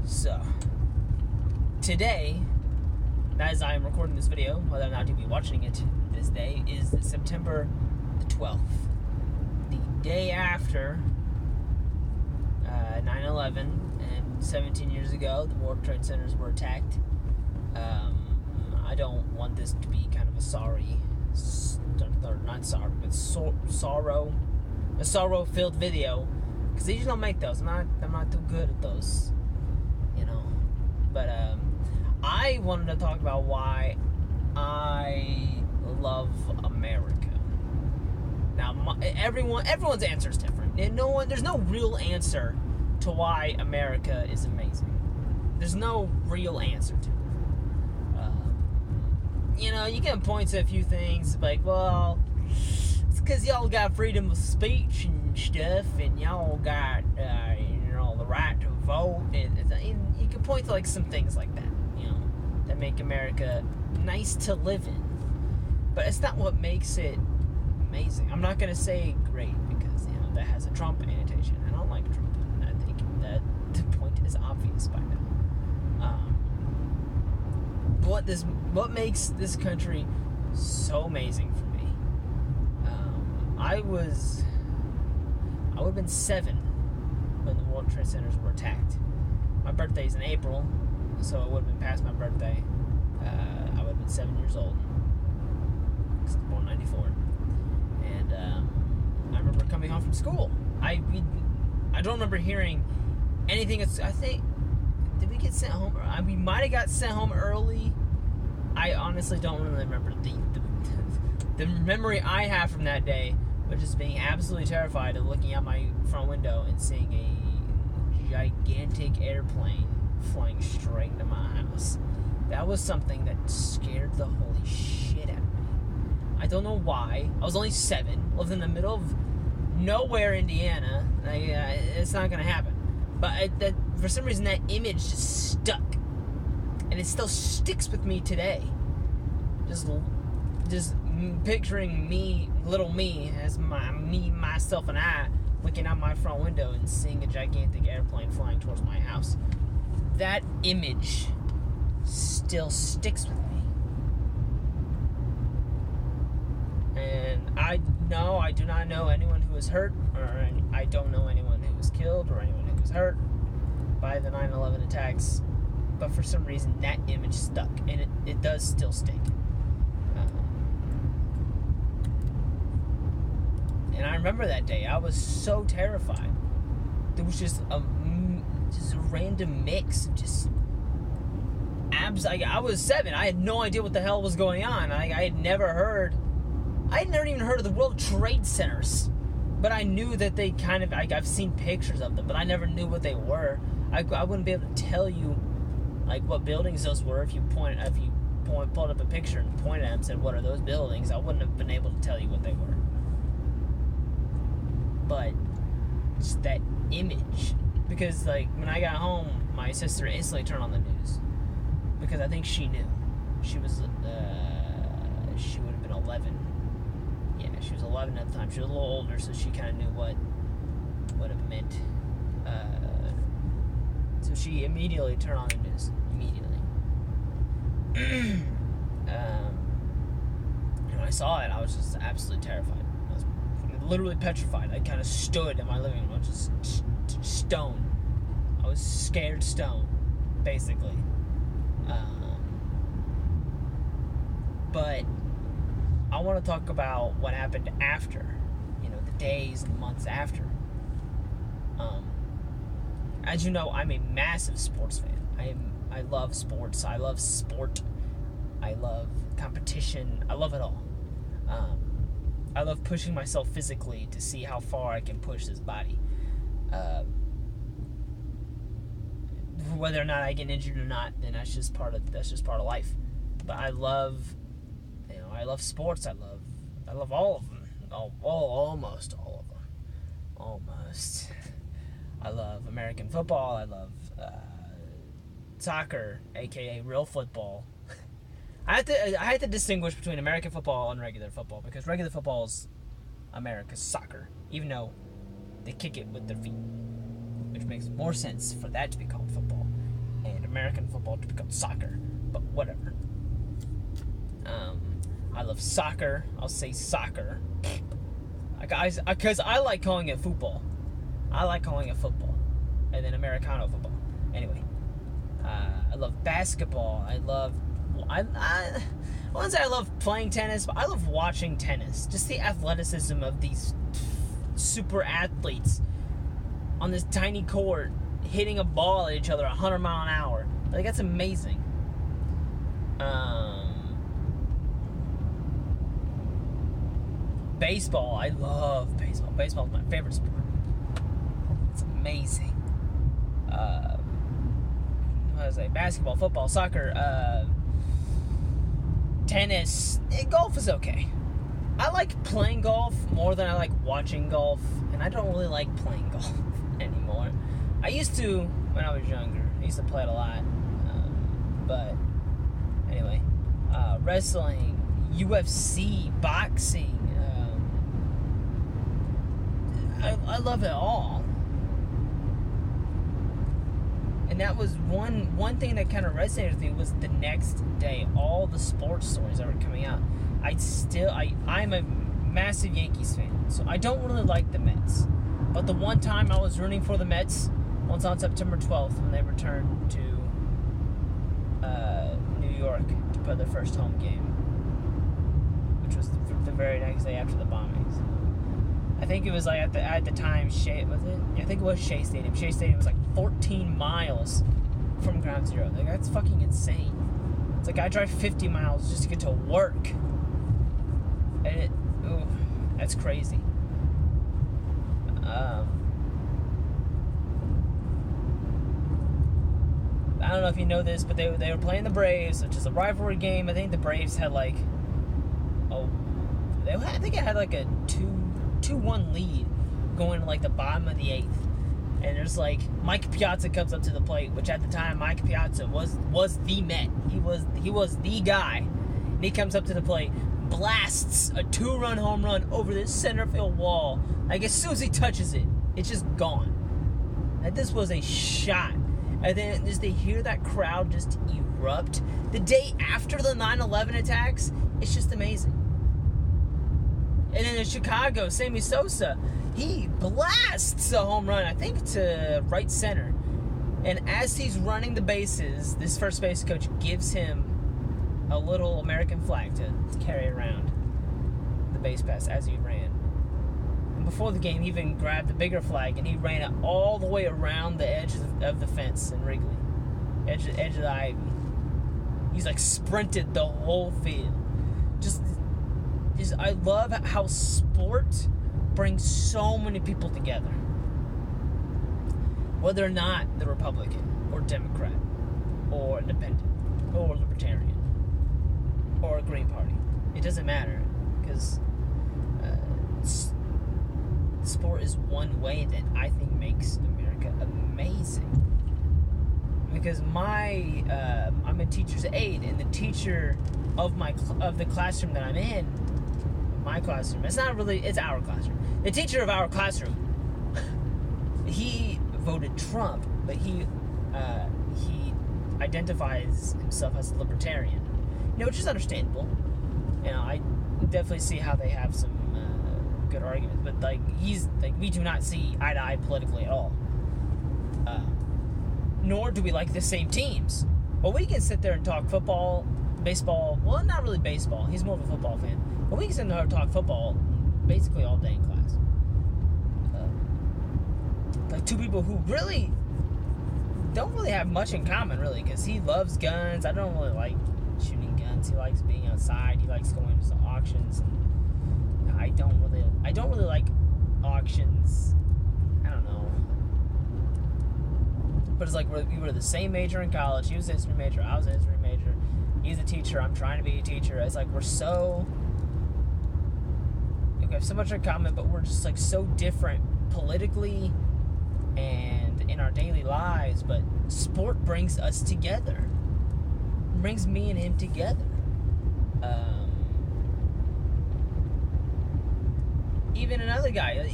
So, today, as I am recording this video, whether or not you'll be watching it this day, is September the 12th. The day after 9/11, and 17 years ago, the World Trade Centers were attacked. I don't want this to be kind of a sorrow-filled video, because they usually don't make those. I'm not too good at those, you know. But I wanted to talk about why I love America. Now, everyone's answer is different. There's no real answer to why America is amazing. There's no real answer to it. You can point to a few things like, well, it's because y'all got freedom of speech and stuff, and y'all got, the right to vote, and you can point to, like, some things like that, that make America nice to live in. But it's not what makes it amazing. I'm not going to say great, because, that has a Trump annotation. I don't like Trump, and I think that the point is obvious by now. What makes this country so amazing for me? I would have been 7 when the World Trade Centers were attacked. My birthday's in April, so it would have been past my birthday. I would have been 7 years old, because I was born in 94. And I remember coming home from school. I don't remember hearing anything. I think, did we get sent home? We might have got sent home early. I honestly don't really remember. The memory I have from that day was just being absolutely terrified of looking out my front window and seeing a gigantic airplane flying straight into my house. That was something that scared the holy shit out of me. I don't know why. I was only 7, lived in the middle of nowhere, Indiana. It's not gonna happen. But for some reason, that image just stuck, and it still sticks with me today. Just picturing me, little me, as myself, and I, looking out my front window and seeing a gigantic airplane flying towards my house. That image still sticks with me. And I do not know anyone who was hurt, or I don't know anyone who was killed, or anyone who was hurt by the 9/11 attacks, but for some reason that image stuck, and it does still stick. And I remember that day. I was so terrified. There was just a random mix of just I was 7. I had no idea what the hell was going on. I had never even heard of the World Trade Centers, but I knew that they kind of, I've seen pictures of them, but I never knew what they were. I wouldn't be able to tell you, like, what buildings those were if you pulled up a picture and pointed at them and said, what are those buildings? I wouldn't have been able to tell you what they were. But just that image, because, like, when I got home, my sister instantly turned on the news, because I think she knew. She would have been 11. Yeah, she was 11 at the time. She was a little older, so she kind of knew what it meant. So she immediately turned on the news. Immediately. When I saw it, I was just absolutely terrified. I was literally petrified. I kind of stood in my living room. I was just stone. I was scared stone, basically. But I want to talk about what happened after, the days and months after. As you know, I'm a massive sports fan. I love sports. I love sport. I love competition. I love it all. I love pushing myself physically to see how far I can push this body. Whether or not I get injured or not, then that's just part of life. But I love sports. I love all of them. Almost all of them. Almost. I love American football. I love soccer, aka real football. I have to distinguish between American football and regular football, because regular football is America's soccer, even though they kick it with their feet, which makes more sense for that to be called football. and American football to become soccer, but whatever. I love soccer. I'll say soccer. Guys, because I like calling it football. I like calling it football. And then Americano football. Anyway. I love basketball. I wouldn't say I love playing tennis, but I love watching tennis. Just the athleticism of these super athletes on this tiny court hitting a ball at each other 100 mile an hour. Like, that's amazing. Baseball. I love baseball. Baseball is my favorite sport. It's amazing. What was I? Basketball, football, soccer, tennis. Golf is okay. I like playing golf more than I like watching golf, and I don't really like playing golf anymore. I used to when I was younger. I used to play it a lot. But anyway, wrestling, UFC, boxing. I love it all. And that was one thing that kind of resonated with me was the next day, all the sports stories that were coming out. I'm a massive Yankees fan, so I don't really like the Mets. But the one time I was rooting for the Mets was on September 12th when they returned to New York to play their first home game, which was the very next day after the bombings. I think it was like at the time, Shea, was it? Yeah, I think it was Shea Stadium. Shea Stadium was like 14 miles from Ground Zero. Like, that's fucking insane. It's like I drive 50 miles just to get to work. And that's crazy. I don't know if you know this, but they were playing the Braves, which is a rivalry game. I think the Braves had I think it had like a 2-1 lead going to like the bottom of the 8th. And there's like Mike Piazza comes up to the plate, which at the time Mike Piazza was the Met. He was the guy. And he comes up to the plate, blasts a 2-run home run over this center field wall. Like, as soon as he touches it, it's just gone. And this was a shot. And then just to hear that crowd just erupt the day after the 9/11 attacks, it's just amazing. And then in Chicago, Sammy Sosa, he blasts a home run, I think to right center. And as he's running the bases, this first base coach gives him a little American flag to carry around the base pass as he ran. And before the game, he even grabbed the bigger flag and he ran it all the way around the edge of the fence in Wrigley. Edge of the ivy. He's like sprinted the whole field. I love how sport brings so many people together. Whether or not they're Republican or Democrat or Independent or Libertarian or Green Party. It doesn't matter, because sport is one way that I think makes America amazing. Because I'm a teacher's aide, and the teacher of the classroom that I'm in, my classroom, it's our classroom. The teacher of our classroom, he voted Trump, but he identifies himself as a libertarian. Which is understandable. I definitely see how they have some good arguments, but we do not see eye to eye politically at all. Nor do we like the same teams. But we can sit there and talk football, baseball. Well, not really baseball. He's more of a football fan. But we can sit there and talk football basically all day in class. Like two people who really don't really have much in common, really, because he loves guns. I don't really like shooting guns. He likes being outside. He likes going to auctions. And I don't really like auctions. I don't know. But it's like we were the same major in college. He was a history major. I was a history major. He's a teacher. I'm trying to be a teacher. It's like we have so much in common, but we're just like so different politically and in our daily lives. But sport brings us together. It brings me and him together. Even another guy,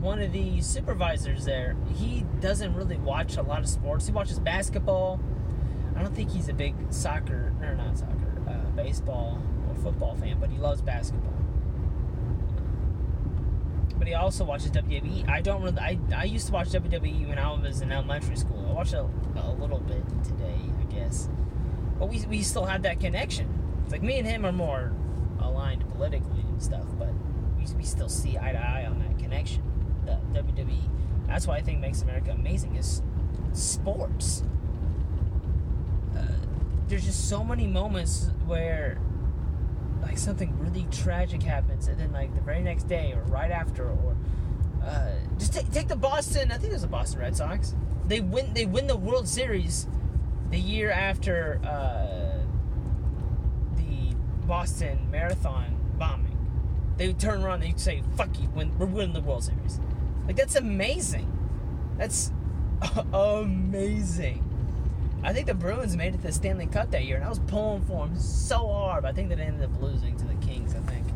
one of the supervisors there, he doesn't really watch a lot of sports. He watches basketball. I don't think he's a big baseball or football fan, but he loves basketball. But he also watches WWE. I used to watch WWE when I was in elementary school. I watched a little bit today, I guess. But we still have that connection. It's like me and him are more aligned politically and stuff, but we still see eye to eye on that connection. The WWE. That's what I think makes America amazing is sports. There's just so many moments where like something really tragic happens, and then like the very next day or right after, or just take the Boston. I think it was the Boston Red Sox. They win the World Series the year after the Boston Marathon bombing. They would turn around and they'd say, "Fuck you! We're winning the World Series." Like that's amazing. That's amazing. I think the Bruins made it to the Stanley Cup that year, and I was pulling for them so hard, but I think they ended up losing to the Kings, I think.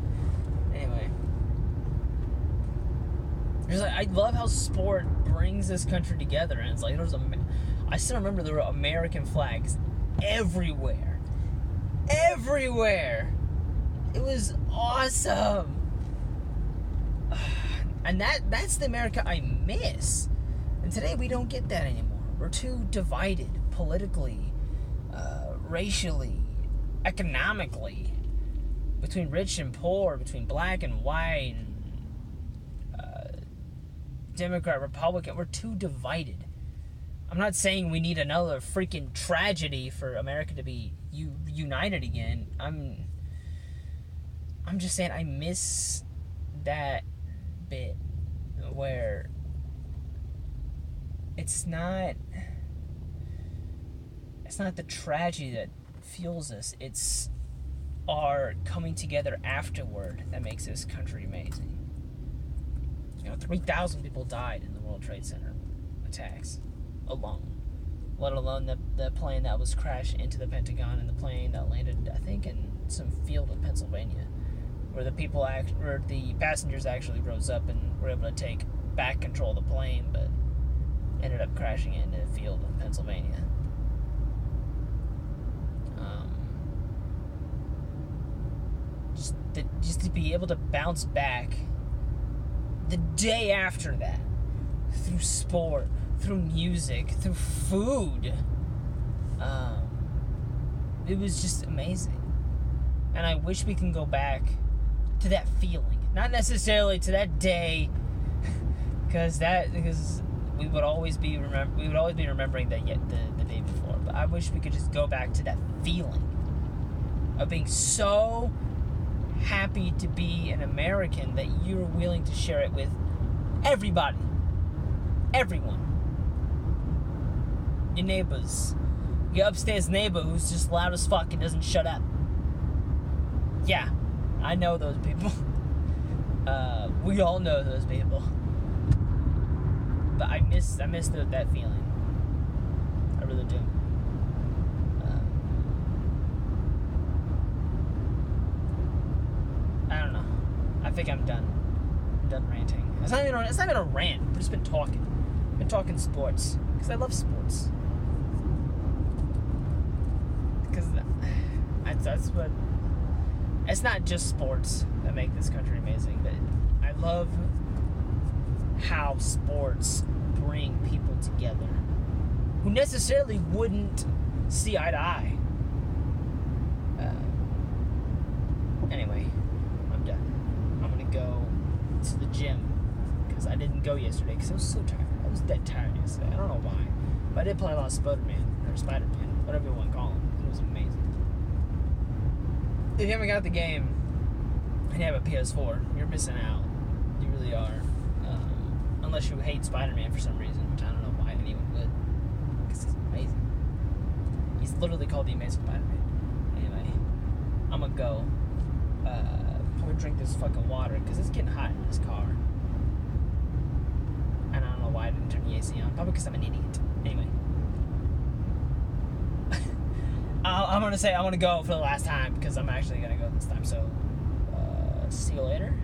Anyway. I love how sport brings this country together, and it's like, I still remember there were American flags everywhere. Everywhere! It was awesome! And that's the America I miss. And today we don't get that anymore. We're too divided politically, racially, economically, between rich and poor, between black and white, Democrat, Republican. We're too divided. I'm not saying we need another freaking tragedy for America to be united again. I'm just saying I miss that bit where it's not the tragedy that fuels us. It's our coming together afterward that makes this country amazing. 3,000 people died in the World Trade Center attacks alone, let alone the plane that was crashed into the Pentagon and the plane that landed, I think, in some field in Pennsylvania, where the passengers actually rose up and were able to take back control of the plane, but ended up crashing into a field in Pennsylvania. Just to be able to bounce back the day after that, through sport, through music, through food, it was just amazing. And I wish we can go back to that feeling, not necessarily to that day, because we would always be remembering that the day before. But I wish we could just go back to that feeling of being so happy to be an American that you're willing to share it with everybody, everyone, your neighbors, your upstairs neighbor who's just loud as fuck and doesn't shut up. Yeah, I know those people. We all know those people. But I miss that feeling. I really do. I don't know. I think I'm done. I'm done ranting. It's not even a rant. I've just been talking. I've been talking sports because I love sports. Because that's what. It's not just sports that make this country amazing, but I love how sports bring people together who necessarily wouldn't see eye to eye. Anyway, I'm done. I'm gonna go to the gym because I didn't go yesterday because I was so tired. I was dead tired yesterday. I don't know why, but I did play a lot of Spider-Man, whatever you want to call him. It was amazing. If you haven't got the game and you have a PS4, you're missing out. You really are. Unless you hate Spider-Man for some reason, which I don't know why anyone would. Because he's amazing. He's literally called the Amazing Spider-Man. Anyway, I'm gonna go. Probably drink this fucking water because it's getting hot in this car. And I don't know why I didn't turn the AC on. Probably because I'm an idiot. Anyway. I'm gonna go for the last time because I'm actually gonna go this time. So, see you later.